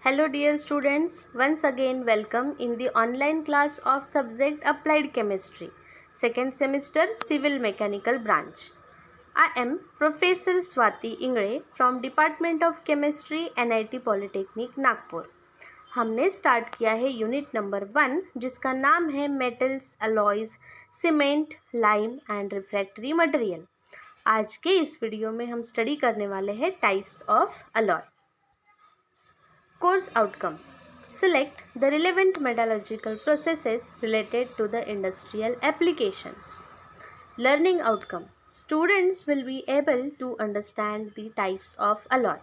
Hello dear students, once again welcome in the online class of subject Applied Chemistry, second semester Civil Mechanical branch. I am Professor Swati Ingre from Department of Chemistry NIT Polytechnic Nagpur. हमने start किया है unit number 1 जिसका नाम है metals, alloys, cement, lime and refractory material. आज के इस video में हम स्टडी करने वाले हैं types of alloy. Course outcome: select the relevant metallurgical processes related to the industrial applications. Learning outcome: students will be able to understand the types of alloy.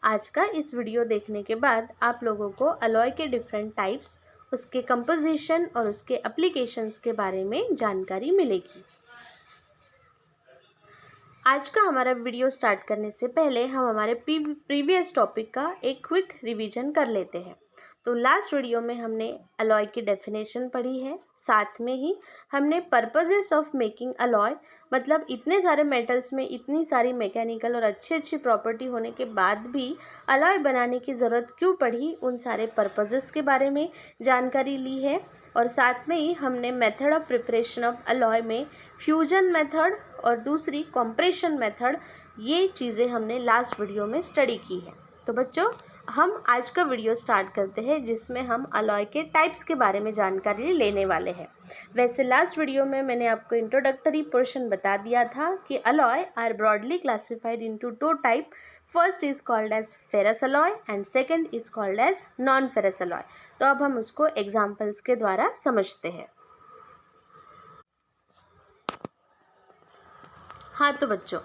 आज का इस वीडियो देखने के बाद आप लोगों को अलॉय के डिफरेंट टाइप्स, उसके कंपोजिशन और उसके एप्लीकेशंस के बारे में जानकारी मिलेगी। आज का हमारा वीडियो स्टार्ट करने से पहले हम हमारे प्रीवियस टॉपिक का एक क्विक रिवीजन कर लेते हैं। तो लास्ट वीडियो में हमने अलॉय की डेफिनेशन पढ़ी है, साथ में ही हमने पर्पसेस ऑफ मेकिंग अलॉय, मतलब इतने सारे मेटल्स में इतनी सारी मैकेनिकल और अच्छी अच्छी प्रॉपर्टी होने के बाद भी अलॉय बनाने की ज़रूरत क्यों पड़ी, उन सारे पर्पसेस के बारे में जानकारी ली है। और साथ में ही हमने method of preparation of alloy में फ्यूजन मेथड और दूसरी कॉम्प्रेशन मेथड, ये चीज़ें हमने लास्ट वीडियो में स्टडी की है। तो बच्चों, हम आज का वीडियो स्टार्ट करते हैं जिसमें हम अलॉय के टाइप्स के बारे में जानकारी लेने वाले हैं। वैसे लास्ट वीडियो में मैंने आपको इंट्रोडक्टरी पोर्शन बता दिया था कि alloy are broadly classified into two type. First is called as ferrous alloy and second is called as non ferrous alloy. तो अब हम उसको एग्जाम्पल्स के द्वारा समझते हैं। हाँ तो बच्चों,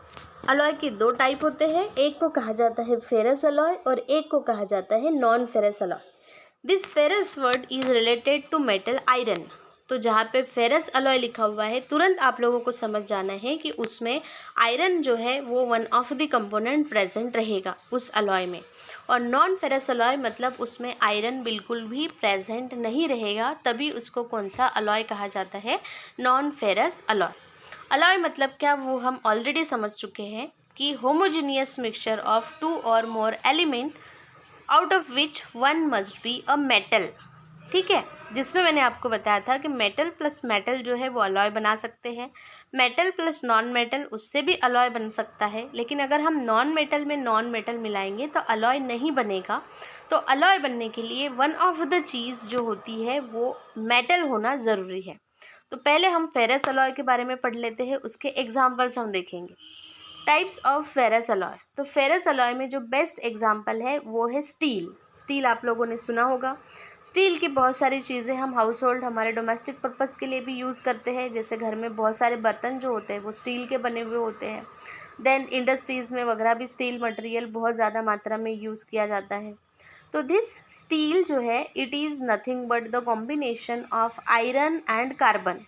अलॉय के दो टाइप होते हैं, एक को कहा जाता है फेरस अलॉय और एक को कहा जाता है non ferrous alloy. This ferrous word is related to metal iron. तो जहाँ पे फेरस अलॉय लिखा हुआ है, तुरंत आप लोगों को समझ जाना है कि उसमें आयरन जो है वो one of the component present रहेगा उस अलॉय में। और नॉन फेरस अलॉय मतलब उसमें आयरन बिल्कुल भी प्रेजेंट नहीं रहेगा, तभी उसको कौन सा अलॉय कहा जाता है, नॉन फेरस अलॉय। अलॉय मतलब क्या, वो हम ऑलरेडी समझ चुके हैं कि होमोजीनियस मिक्सचर ऑफ टू और मोर element out of which one must be a metal. ठीक है, जिसमें मैंने आपको बताया था कि मेटल प्लस मेटल जो है वो अलॉय बना सकते हैं, मेटल प्लस नॉन मेटल उससे भी अलॉय बन सकता है। लेकिन अगर हम नॉन मेटल में नॉन मेटल मिलाएंगे तो अलॉय नहीं बनेगा। तो अलॉय बनने के लिए वन ऑफ द चीज़ जो होती है वो मेटल होना ज़रूरी है। तो पहले हम फेरस अलॉय के बारे में पढ़ लेते हैं, उसके एग्जाम्पल्स हम देखेंगे। Types of ferrous alloy. तो फेरस अलॉय में जो बेस्ट एग्जाम्पल है वो है स्टील। स्टील आप लोगों ने सुना होगा। स्टील की बहुत सारी चीज़ें हम हाउस होल्ड, हमारे डोमेस्टिक पर्पज़ के लिए भी यूज़ करते हैं। जैसे घर में बहुत सारे बर्तन जो होते हैं वो स्टील के बने हुए होते हैं। देन इंडस्ट्रीज़ में वगैरह भी स्टील मटेरियल बहुत ज़्यादा मात्रा में यूज़ किया जाता है। तो दिस स्टील जो है, it is nothing but the combination of iron and carbon.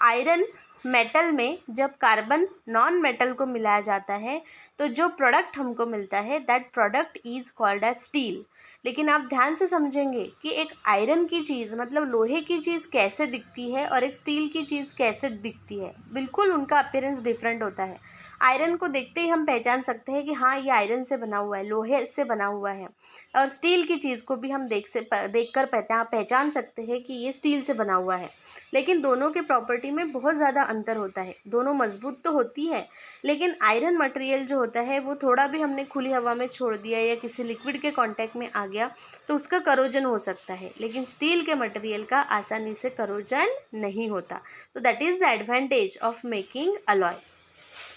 Iron metal में जब कार्बन नॉन मेटल को मिलाया जाता है तो जो प्रोडक्ट हमको मिलता है, that product is called as steel. लेकिन आप ध्यान से समझेंगे कि एक आयरन की चीज़ मतलब लोहे की चीज़ कैसे दिखती है और एक स्टील की चीज़ कैसे दिखती है, बिल्कुल उनका अपीयरेंस डिफरेंट होता है। आयरन को देखते ही हम पहचान सकते हैं कि हाँ ये आयरन से बना हुआ है, लोहे से बना हुआ है। और स्टील की चीज़ को भी हम देखकर पहचान सकते हैं कि ये स्टील से बना हुआ है। लेकिन दोनों के प्रॉपर्टी में बहुत ज़्यादा अंतर होता है। दोनों मजबूत तो होती है, लेकिन आयरन मटेरियल जो होता है वो थोड़ा भी हमने खुली हवा में छोड़ दिया या किसी लिक्विड के कांटेक्ट में आ गया तो उसका करोजन हो सकता है, लेकिन स्टील के मटेरियल का आसानी से करोजन नहीं होता। तो that is the advantage of making alloy.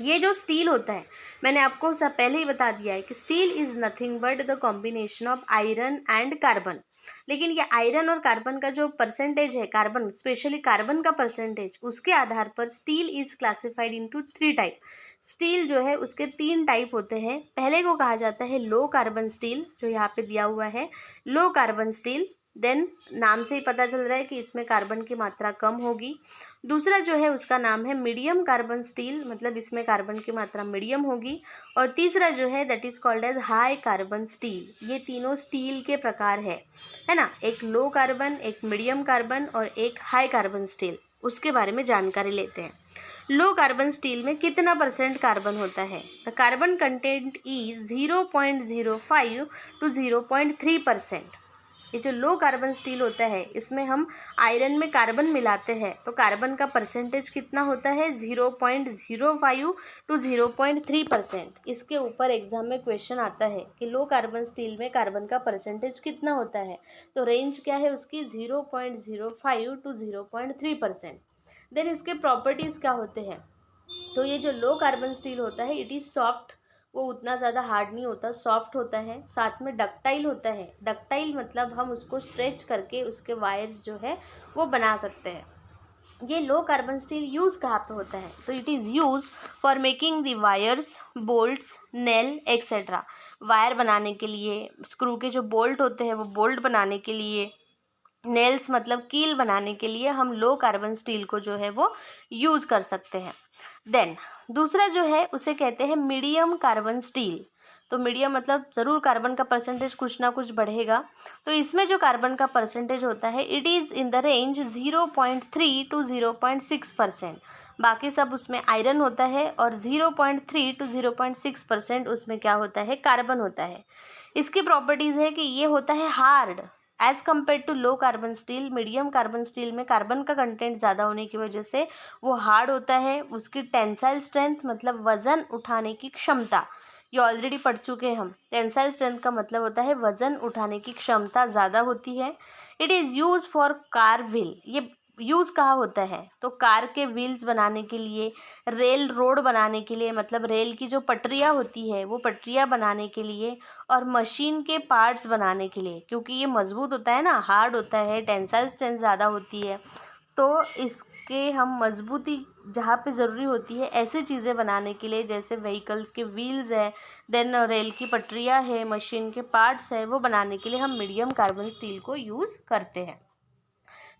ये जो स्टील होता है, मैंने आपको सब पहले ही बता दिया है कि steel is nothing but the combination of iron and carbon. लेकिन ये आयरन और कार्बन का जो परसेंटेज है, कार्बन स्पेशली कार्बन का परसेंटेज, उसके आधार पर steel is classified into 3 type. Steel जो है उसके 3 टाइप होते हैं। पहले को कहा जाता है लो कार्बन स्टील, जो यहाँ पे दिया हुआ है लो कार्बन स्टील। देन नाम से ही पता चल रहा है कि इसमें कार्बन की मात्रा कम होगी। दूसरा जो है उसका नाम है मीडियम कार्बन स्टील, मतलब इसमें कार्बन की मात्रा मीडियम होगी। और तीसरा जो है that is called as high carbon steel. ये तीनों स्टील के प्रकार है ना, एक लो कार्बन, एक मीडियम कार्बन और एक हाई कार्बन स्टील। उसके बारे में जानकारी लेते हैं। लो कार्बन स्टील में कितना % कार्बन होता है? The carbon content is 0.05 to 0.3%। ये जो लो कार्बन स्टील होता है इसमें हम आयरन में कार्बन मिलाते हैं तो कार्बन का परसेंटेज कितना होता है? 0.05 to 0.3%। इसके ऊपर एग्जाम में क्वेश्चन आता है कि लो कार्बन स्टील में कार्बन का परसेंटेज कितना होता है, तो रेंज क्या है उसकी? 0.05 to 0.3%। देन इसके प्रॉपर्टीज़ क्या होते हैं? तो ये जो लो कार्बन स्टील होता है इट इज़ सॉफ्ट, वो उतना ज़्यादा हार्ड नहीं होता, सॉफ्ट होता है। साथ में डक्टाइल होता है। डक्टाइल मतलब हम उसको स्ट्रेच करके उसके वायर्स जो है वो बना सकते हैं। ये लो कार्बन स्टील यूज़ कहाँ पे होता है? तो it is use for making the wires, bolts, nail etcetera. Wire बनाने के लिए, स्क्रू के जो बोल्ट होते हैं वो बोल्ट बनाने के लिए, नेल्स मतलब कील बनाने के लिए हम लो कार्बन स्टील को जो है वो यूज़ कर सकते हैं। देन दूसरा जो है उसे कहते हैं मीडियम कार्बन स्टील। तो मीडियम मतलब ज़रूर कार्बन का परसेंटेज कुछ ना कुछ बढ़ेगा। तो इसमें जो कार्बन का परसेंटेज होता है it is in the range 0.3 to 0.6%। बाकी सब उसमें आयरन होता है और 0.3 to 0.6% उसमें क्या होता है? कार्बन होता है। इसकी प्रॉपर्टीज़ है कि ये होता है hard as compare to low carbon steel. Medium carbon steel में कार्बन का कंटेंट ज़्यादा होने की वजह से वो हार्ड होता है। उसकी टेंसाइल स्ट्रेंथ मतलब वज़न उठाने की क्षमता, ये ऑलरेडी पढ़ चुके हैं हम। टेंसाइल स्ट्रेंथ का मतलब होता है वज़न उठाने की क्षमता ज़्यादा होती है। It is use for car wheel. ये यूज़ कहाँ होता है? तो कार के व्हील्स बनाने के लिए, रेल रोड बनाने के लिए मतलब रेल की जो पटरियाँ होती है वो पटरियाँ बनाने के लिए, और मशीन के पार्ट्स बनाने के लिए। क्योंकि ये मजबूत होता है ना, हार्ड होता है, टेंसाइल स्ट्रेंथ ज़्यादा होती है, तो इसके हम मजबूती जहाँ पे ज़रूरी होती है ऐसी चीज़ें बनाने के लिए, जैसे व्हीकल के व्हील्स है, देन रेल की पटरियाँ है, मशीन के पार्ट्स है, वो बनाने के लिए हम मीडियम कार्बन स्टील को यूज़ करते हैं।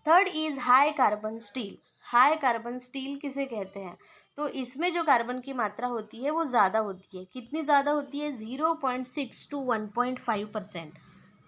Third is high carbon steel. High carbon steel किसे कहते हैं? तो इसमें जो कार्बन की मात्रा होती है वो ज़्यादा होती है। कितनी ज़्यादा होती है? 0.6 to 1.5%।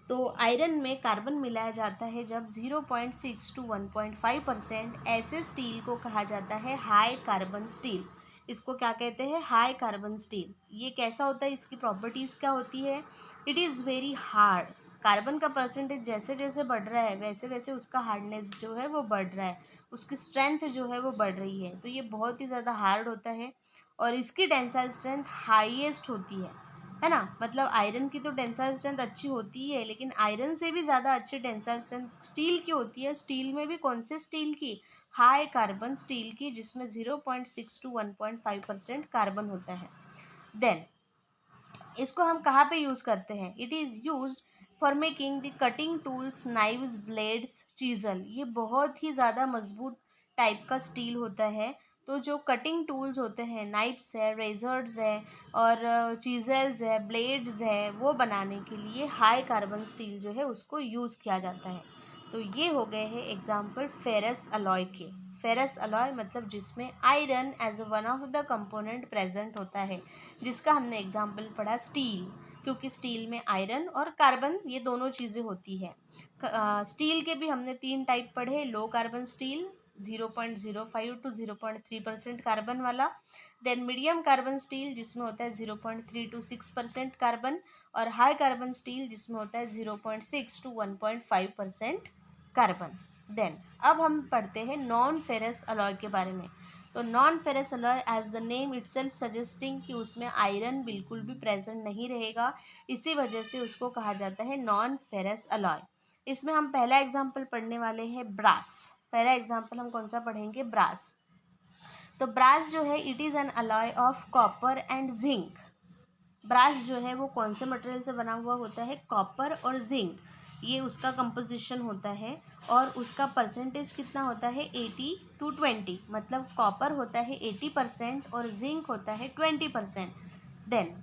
तो आयरन में कार्बन मिलाया जाता है जब 0.6 to 1.5%, ऐसे स्टील को कहा जाता है हाई कार्बन स्टील। इसको क्या कहते हैं? High carbon steel. ये कैसा होता है? इसकी प्रॉपर्टीज़ क्या होती है? It is very hard. Carbon का परसेंटेज जैसे जैसे बढ़ रहा है वैसे वैसे उसका हार्डनेस जो है वो बढ़ रहा है, उसकी स्ट्रेंथ जो है वो बढ़ रही है। तो ये बहुत ही ज़्यादा हार्ड होता है और इसकी टेंसाइल स्ट्रेंथ हाईएस्ट होती है ना। मतलब आयरन की तो टेंसाइल स्ट्रेंथ अच्छी होती है, लेकिन आयरन से भी ज़्यादा अच्छी टेंसाइल स्ट्रेंथ स्टील की होती है। स्टील में भी कौन से स्टील की? हाई कार्बन स्टील की, जिसमें 0.6 to 1.5% कार्बन होता है। देन इसको हम कहाँ पे यूज़ करते हैं? It is use for making the cutting tools, knives, blades, chisel. ये बहुत ही ज़्यादा मजबूत टाइप का स्टील होता है। तो जो कटिंग टूल्स होते हैं, नाइफ्स है, रेजर्स है और चीज़ल्स है, ब्लेड्स है, वो बनाने के लिए हाई कार्बन स्टील जो है उसको यूज़ किया जाता है। तो ये हो गए हैं एग्जाम्पल फेरस अलॉय के। फेरस अलॉय मतलब जिसमें iron as one of the component present होता है, जिसका हमने एग्जाम्पल पढ़ा स्टील, क्योंकि स्टील में आयरन और कार्बन ये दोनों चीज़ें होती है। स्टील के भी हमने 3 टाइप पढ़े। Low carbon steel 0.05 to 0.3% carbon वाला, देन मीडियम कार्बन स्टील जिसमें होता है 0.3 to 6% कार्बन, और हाई कार्बन स्टील जिसमें होता है 0.6 to 1.5% कार्बन। देन अब हम पढ़ते हैं नॉन फेरस अलॉय के बारे में। तो non ferrous alloy as the name itself suggesting कि उसमें आयरन बिल्कुल भी प्रेजेंट नहीं रहेगा, इसी वजह से उसको कहा जाता है नॉन फेरस अलॉय। इसमें हम पहला एग्जाम्पल पढ़ने वाले हैं ब्रास। पहला एग्जाम्पल हम कौन सा पढ़ेंगे? ब्रास। तो ब्रास जो है it is an alloy of copper and zinc. Brass जो है वो कौन से मटेरियल से बना हुआ होता है? कॉपर और जिंक, ये उसका कंपोजिशन होता है। और उसका परसेंटेज कितना होता है? 80 to 20। मतलब कॉपर होता है 80% और जिंक होता है 20%। देन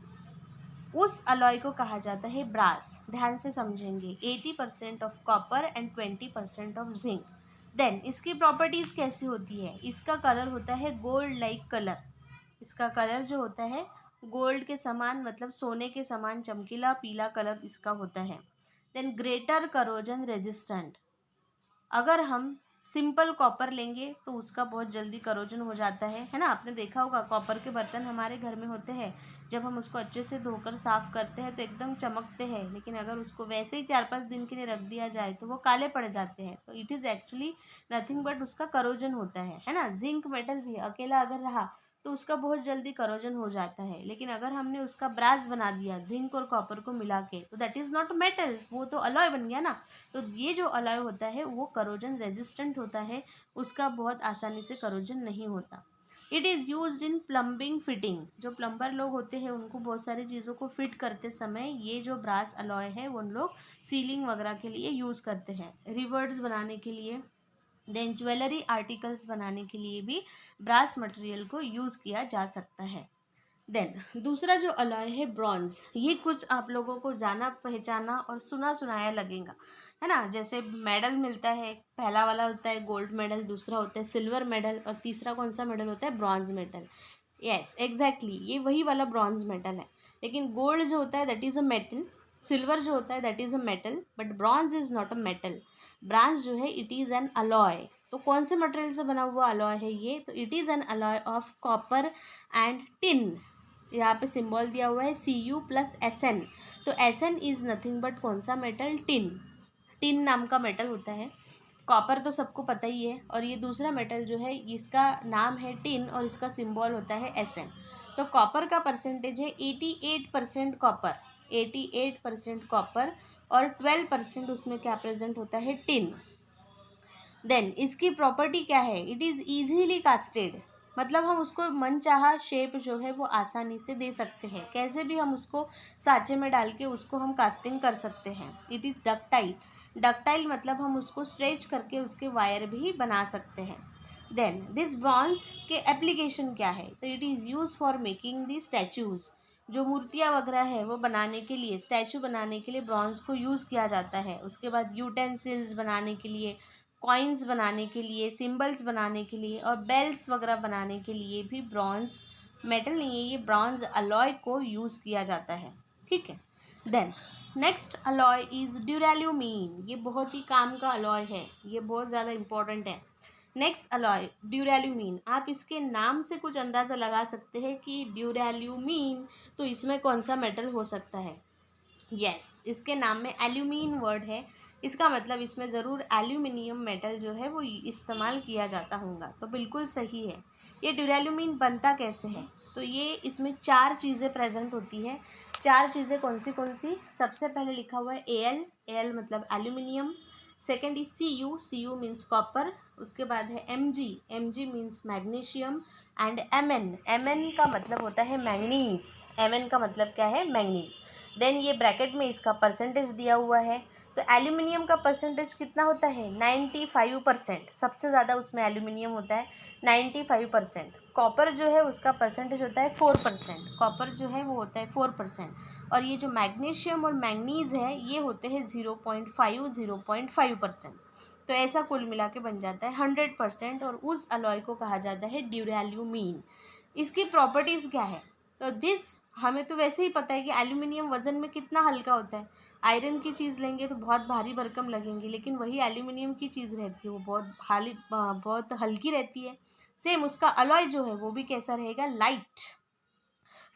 उस अलॉय को कहा जाता है ब्रास। ध्यान से समझेंगे, 80% of copper and 20% of zinc. Then इसकी प्रॉपर्टीज़ कैसी होती है? इसका कलर होता है गोल्ड लाइक कलर। इसका कलर जो होता है गोल्ड के समान, मतलब सोने के समान चमकीला पीला कलर इसका होता है। Then greater corrosion resistant. अगर हम सिंपल कॉपर लेंगे तो उसका बहुत जल्दी करोजन हो जाता है ना। आपने देखा होगा कॉपर के बर्तन हमारे घर में होते हैं, जब हम उसको अच्छे से धोकर साफ़ करते हैं तो एकदम चमकते हैं, लेकिन अगर उसको वैसे ही 4-5 दिन के लिए रख दिया जाए तो वो काले पड़ जाते हैं। तो it is actually nothing but उसका करोजन होता है ना। जिंक मेटल भी अकेला अगर रहा तो उसका बहुत जल्दी करोजन हो जाता है, लेकिन अगर हमने उसका ब्रास बना दिया जिंक और कॉपर को मिला के, तो दैट इज़ नॉट मेटल, वो तो अलॉय बन गया ना। तो ये जो अलॉय होता है वो करोजन रेजिस्टेंट होता है, उसका बहुत आसानी से करोजन नहीं होता। It is used in plumbing fitting. जो प्लम्बर लोग होते हैं उनको बहुत सारी चीज़ों को फिट करते समय ये जो ब्रास अलॉय है वो उन लोग सीलिंग वगैरह के लिए यूज़ करते हैं, रिवर्स बनाने के लिए, देन ज्वेलरी आर्टिकल्स बनाने के लिए भी ब्रास मटेरियल को यूज़ किया जा सकता है। देन दूसरा जो अलॉय है ब्रॉन्ज, ये कुछ आप लोगों को जाना पहचाना और सुना सुनाया लगेगा, है ना। जैसे मेडल मिलता है, पहला वाला होता है गोल्ड मेडल, दूसरा होता है सिल्वर मेडल और तीसरा कौन सा मेडल होता है, ब्रॉन्ज मेडल। यस एग्जैक्टली, ये वही वाला ब्रॉन्ज मेडल है। लेकिन गोल्ड जो होता है that is a metal, silver जो होता है that is a metal, but bronze is not a metal. Bronze जो है इट इज़ एन अलॉय। तो कौन से मटेरियल से बना हुआ अलॉय है ये, तो it is an alloy of copper and tin. यहाँ पे सिंबल दिया हुआ है Cu+Sn। तो Sn इज़ नथिंग बट कौन सा मेटल, टिन। टिन नाम का मेटल होता है। कॉपर तो सबको पता ही है, और ये दूसरा मेटल जो है इसका नाम है टिन और इसका सिंबल होता है Sn। तो कॉपर का परसेंटेज है 88% कॉपर, 88% कॉपर, और 12% उसमें क्या प्रेजेंट होता है, टिन। देन इसकी प्रॉपर्टी क्या है, इट इज़ ईजीली कास्टेड। मतलब हम उसको मनचाहा शेप जो है वो आसानी से दे सकते हैं, कैसे भी हम उसको साँचे में डाल के उसको हम कास्टिंग कर सकते हैं। It is ductile. डक्टाइल मतलब हम उसको स्ट्रेच करके उसके वायर भी बना सकते हैं। देन दिस ब्रॉन्ज के एप्लीकेशन क्या है, तो it is use for making the statues. जो मूर्तियाँ वगैरह है वो बनाने के लिए, स्टैचू बनाने के लिए ब्रॉन्ज को यूज़ किया जाता है। उसके बाद यूटेंसिल्स बनाने के लिए, कॉइन्स बनाने के लिए, सिंबल्स बनाने के लिए और बेल्स वगैरह बनाने के लिए भी ब्रॉन्ज मेटल नहीं है, ये ब्रॉन्ज अलॉय को यूज़ किया जाता है। ठीक है। Then next alloy is duralumin. ये बहुत ही काम का अलॉय है, ये बहुत ज़्यादा इम्पोर्टेंट है। Next alloy duralumin. आप इसके नाम से कुछ अंदाज़ा लगा सकते हैं कि ड्यूरेल्यूमीन तो इसमें कौन सा मेटल हो सकता है। यस इसके नाम में एल्यूमीन वर्ड है, इसका मतलब इसमें ज़रूर एल्यूमिनियम मेटल जो है वो इस्तेमाल किया जाता होगा। तो बिल्कुल सही है। ये ड्यूरेल्यूमीन बनता कैसे है, तो ये इसमें 4 चीज़ें प्रेजेंट होती है। 4 चीज़ें कौन सी, सबसे पहले लिखा हुआ है Al, Al मतलब aluminium. Second is Cu means copper. उसके बाद है Mg means magnesium. And Mn का मतलब होता है मैंगनीज। Mn का मतलब क्या है, मैंगनीज। देन ये ब्रैकेट में इसका परसेंटेज दिया हुआ है। तो एल्यूमिनियम का परसेंटेज कितना होता है, 95%। सबसे ज़्यादा उसमें एल्यूमिनियम होता है 95%। कॉपर जो है उसका परसेंटेज होता है 4%। कॉपर जो है वो होता है 4%। और ये जो मैग्नीशियम और मैंगनीज़ है ये होते हैं 0.5%। तो ऐसा कुल मिला के बन जाता है 100%, और उस अलॉय को कहा जाता है ड्यूरेल्यूमीन। इसकी प्रॉपर्टीज़ क्या है, तो दिस हमें तो वैसे ही पता है कि एल्यूमिनियम वज़न में कितना हल्का होता है। आयरन की चीज़ लेंगे तो बहुत भारी भरकम लगेंगी, लेकिन वही एल्यूमिनियम की चीज़ रहती है वो बहुत हल्की रहती है। सेम उसका अलॉय जो है वो भी कैसा रहेगा, लाइट।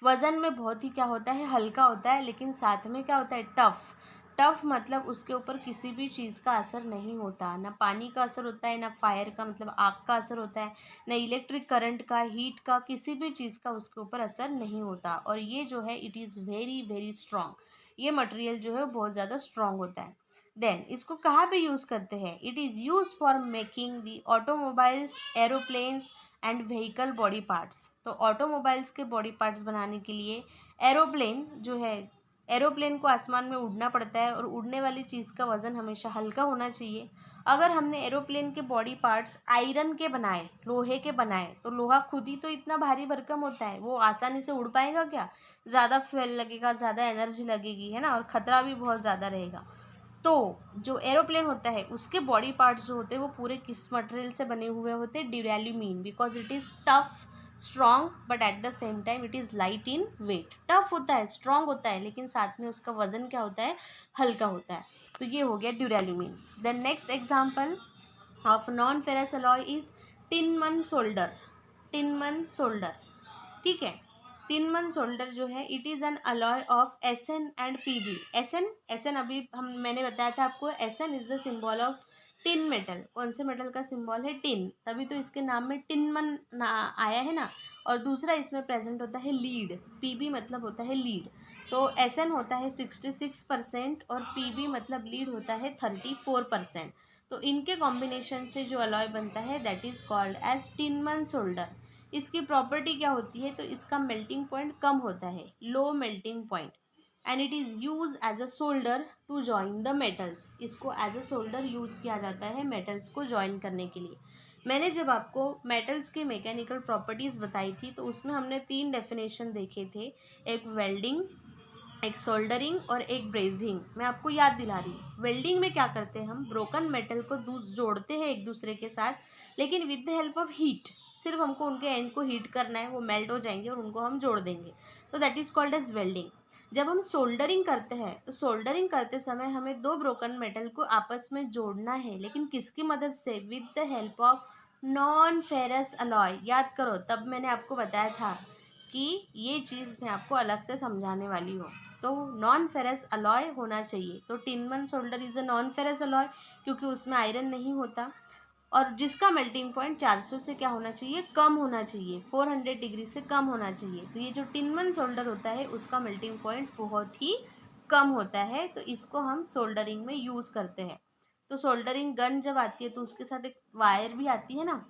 वज़न में बहुत ही क्या होता है, हल्का होता है, लेकिन साथ में क्या होता है, टफ़। टफ़ मतलब उसके ऊपर किसी भी चीज़ का असर नहीं होता, ना पानी का असर होता है, ना फायर का मतलब आग का असर होता है, ना इलेक्ट्रिक करंट का, हीट का, किसी भी चीज़ का उसके ऊपर असर नहीं होता। और ये जो है it is very very strong. ये मटेरियल जो है बहुत ज़्यादा स्ट्रॉन्ग होता है। देन इसको कहाँ पे यूज़ करते हैं, it is use for making the automobiles, aeroplanes and vehicle body parts. तो ऑटोमोबाइल्स के बॉडी पार्ट्स बनाने के लिए, एरोप्लेन जो है, एरोप्लेन को आसमान में उड़ना पड़ता है और उड़ने वाली चीज़ का वज़न हमेशा हल्का होना चाहिए। अगर हमने एरोप्लेन के बॉडी पार्ट्स आयरन के बनाए, लोहे के बनाए, तो लोहा खुद ही तो इतना भारी भरकम होता है, वो आसानी से उड़ पाएगा क्या, ज़्यादा फ्यूल लगेगा, ज़्यादा एनर्जी लगेगी, है ना, और ख़तरा भी बहुत ज़्यादा रहेगा। तो जो एरोप्लेन होता है उसके बॉडी पार्ट्स जो होते हैं वो पूरे किस मटेरियल से बने हुए होते हैं, duralumin, because it is tough, strong, but at the same time it is light in weight. Tough होता है, स्ट्रॉन्ग होता है, लेकिन साथ में उसका वजन क्या होता है, हल्का होता है। तो ये हो गया duralumin. Then next example, of non-ferrous alloy is Tinman solder. Tinman solder, ठीक है. टिनमन सोल्डर जो है it is an alloy of SN and PB. SN अभी मैंने बताया था आपको, SN is the symbol of tin metal. कौन से मेटल का सिंबल है? टिन. तभी तो इसके नाम में टिनमन आया है ना. और दूसरा इसमें प्रेजेंट होता है लीड. पीबी मतलब होता है लीड. तो एसएन होता है 66% और पीबी मतलब लीड होता है 34%. तो इनके कॉम्बिनेशन से जो अलॉय बनता है that is called as tinman solder. इसकी प्रॉपर्टी क्या होती है? तो इसका मेल्टिंग पॉइंट कम होता है, low melting point, and it is use as a solder to join the metals. इसको एज अ सोल्डर यूज़ किया जाता है मेटल्स को जॉइन करने के लिए. मैंने जब आपको मेटल्स के मैकेनिकल प्रॉपर्टीज़ बताई थी तो उसमें हमने 3 डेफिनेशन देखे थे, एक वेल्डिंग, एक सोल्डरिंग और एक ब्रेजिंग. मैं आपको याद दिला रही हूँ. वेल्डिंग में क्या करते हैं? हम ब्रोकन मेटल को जोड़ते हैं एक दूसरे के साथ, लेकिन with the help of heat. सिर्फ हमको उनके एंड को हीट करना है, वो मेल्ट हो जाएंगे और उनको हम जोड़ देंगे. तो that is called as welding. जब हम सोल्डरिंग करते हैं तो सोल्डरिंग करते समय हमें 2 ब्रोकन मेटल को आपस में जोड़ना है, लेकिन किसकी मदद से? With the help of non ferrous alloy. याद करो, तब मैंने आपको बताया था कि ये चीज़ मैं आपको अलग से समझाने वाली हूँ. तो नॉन फेरस अलॉय होना चाहिए. तो tinman solder is a non ferrous alloy क्योंकि उसमें आयरन नहीं होता, और जिसका मेल्टिंग पॉइंट 400 से क्या होना चाहिए? कम होना चाहिए, 400 डिग्री से कम होना चाहिए. तो ये जो टिनमन सोल्डर होता है उसका मेल्टिंग पॉइंट बहुत ही कम होता है, तो इसको हम सोल्डरिंग में यूज़ करते हैं. तो सोल्डरिंग गन जब आती है तो उसके साथ एक वायर भी आती है ना.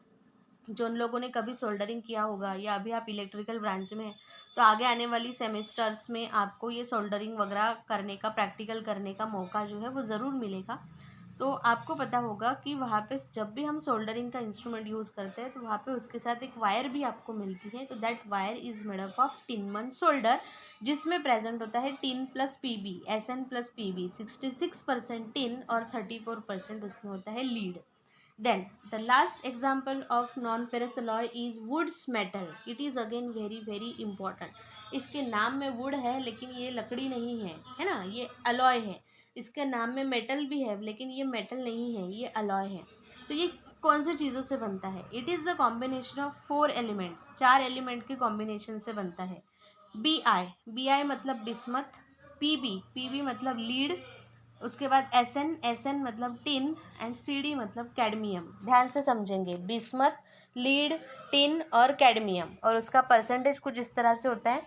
जो उन लोगों ने कभी सोल्डरिंग किया होगा या अभी आप इलेक्ट्रिकल ब्रांच में हैं तो आगे आने वाली सेमेस्टर्स में आपको ये सोल्डरिंग वगैरह करने का, प्रैक्टिकल करने का मौका जो है वो ज़रूर मिलेगा. तो आपको पता होगा कि वहाँ पे जब भी हम सोल्डरिंग का इंस्ट्रूमेंट यूज़ करते हैं तो वहाँ पे उसके साथ एक वायर भी आपको मिलती है. तो that wire is made up of tinman solder, जिसमें प्रेजेंट होता है tin plus PB, SN plus PB. 66% tin और 34% उसमें होता है lead. Then the last example of non-ferrous alloy is woods metal. It is again very very important. इसके नाम में wood है लेकिन ये लकड़ी नहीं है ना, ये alloy है. इसके नाम में metal भी है लेकिन ये metal नहीं है, ये alloy है. तो ये कौन से चीज़ों से बनता है? It is the combination of 4 elements. 4 element के कॉम्बिनेशन से बनता है. Bi मतलब बिस्मथ, Pb मतलब लीड, उसके बाद एसएन मतलब टिन, एंड सीडी मतलब कैडमियम. ध्यान से समझेंगे, बिस्मथ, लीड, टिन और कैडमियम. और उसका परसेंटेज कुछ इस तरह से होता है.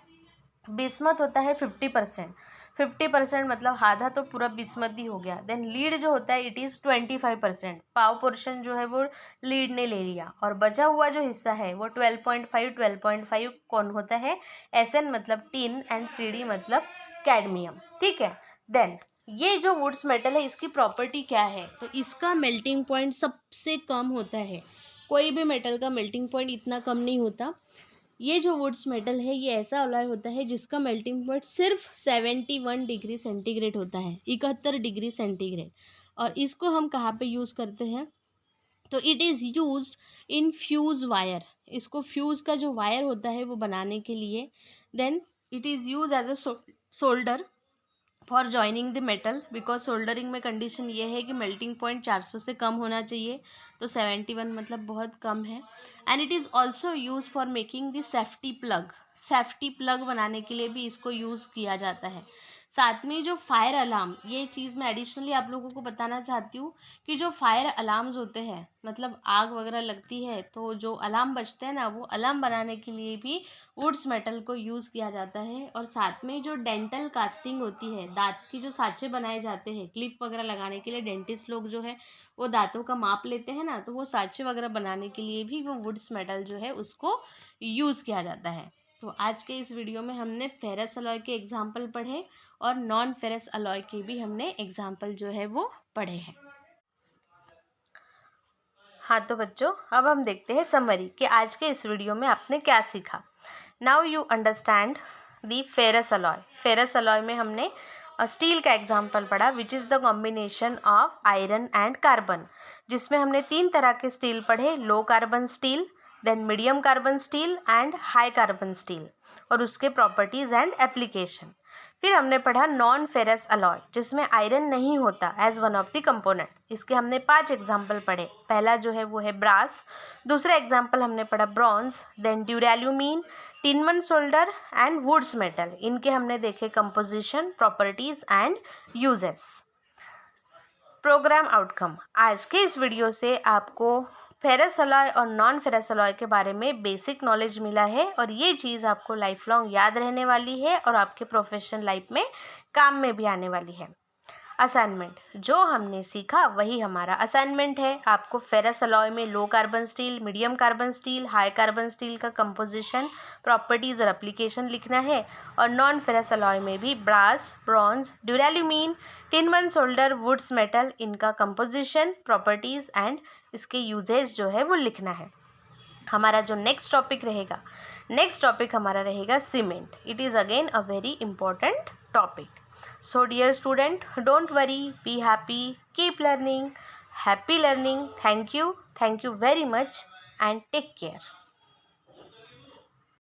बिस्मथ होता है 50%. 50% मतलब आधा तो पूरा बिस्मथ ही हो गया. देन लीड जो होता है इट इज़ 25%. पाव पोर्शन जो है वो लीड ने ले लिया, और बचा हुआ जो हिस्सा है वो 12.5 कौन होता है? एसएन मतलब टिन एंड सीडी मतलब कैडमियम. ठीक है. देन ये जो वुड्स मेटल है इसकी प्रॉपर्टी क्या है? तो इसका मेल्टिंग पॉइंट सबसे कम होता है. कोई भी मेटल का मेल्टिंग पॉइंट इतना कम नहीं होता. ये जो वुड्स मेटल है ये ऐसा अलॉय होता है जिसका मेल्टिंग पॉइंट सिर्फ 71 डिग्री सेंटीग्रेड होता है, 71 डिग्री सेंटीग्रेड. और इसको हम कहाँ पे यूज़ करते हैं? तो it is used in fuse wire. इसको फ्यूज़ का जो वायर होता है वो बनाने के लिए. Then it is use as a solder for joining the metal, because soldering में कंडीशन ये है कि मेल्टिंग पॉइंट 400 से कम होना चाहिए. तो 71 मतलब बहुत कम है. And it is also use for making the safety plug. Safety plug बनाने के लिए भी इसको यूज़ किया जाता है. साथ में जो फायर अलार्म, ये चीज़ मैं एडिशनली आप लोगों को बताना चाहती हूँ कि जो फायर अलार्म्स होते हैं, मतलब आग वगैरह लगती है तो जो अलार्म बजते हैं ना, वो अलार्म बनाने के लिए भी वुड्स मेटल को यूज़ किया जाता है. और साथ में जो डेंटल कास्टिंग होती है, दांत की जो सांचे बनाए जाते हैं क्लिप वगैरह लगाने के लिए, डेंटिस्ट लोग जो है वो दांतों का माप लेते हैं ना, तो वो सांचे वगैरह बनाने के लिए भी वो वुड्स मेटल जो है उसको यूज़ किया जाता है. तो आज के इस वीडियो में हमने फेरस अलॉय के एग्जाम्पल पढ़े और नॉन फेरस अलॉय के भी हमने एग्जाम्पल जो है वो पढ़े हैं. हाँ तो बच्चों, अब हम देखते हैं समरी कि आज के इस वीडियो में आपने क्या सीखा. Now you understand the ferrous alloy. Ferrous alloy में हमने स्टील का एग्जाम्पल पढ़ा which is the combination of iron and carbon, जिसमें हमने 3 तरह के स्टील पढ़े. Low carbon steel, then medium carbon steel and high carbon steel, और उसके प्रॉपर्टीज़ एंड एप्लीकेशन. फिर हमने पढ़ा नॉन फेरस अलॉय, जिसमें आयरन नहीं होता as one of the component. इसके हमने 5 एग्जाम्पल पढ़े। पहला जो है वो है ब्रास, दूसरा एग्जाम्पल हमने पढ़ा bronze, then duralumin, tinman solder and Wood's metal. इनके हमने देखे composition, properties and uses. Program outcome, आज के इस वीडियो से आपको फेरस अलॉय और नॉन फेरस अलॉय के बारे में बेसिक नॉलेज मिला है और ये चीज़ आपको लाइफ लॉन्ग याद रहने वाली है और आपके प्रोफेशनल लाइफ में काम में भी आने वाली है। असाइनमेंट, जो हमने सीखा वही हमारा असाइनमेंट है। आपको फेरस अलॉय में low carbon steel, medium carbon steel, high carbon steel का कंपोजिशन, प्रॉपर्टीज़ और एप्लीकेशन लिखना है और नॉन फेरस अलॉय में भी brass, bronze, duralumin, tinman solder, Wood's metal, इनका कंपोजिशन, प्रॉपर्टीज़ एंड इसके यूजेस जो है वो लिखना है। हमारा जो नेक्स्ट टॉपिक हमारा रहेगा cement. It is again a very important topic. So dear student, don't worry, be happy, keep learning, happy learning. Thank you very much and take care.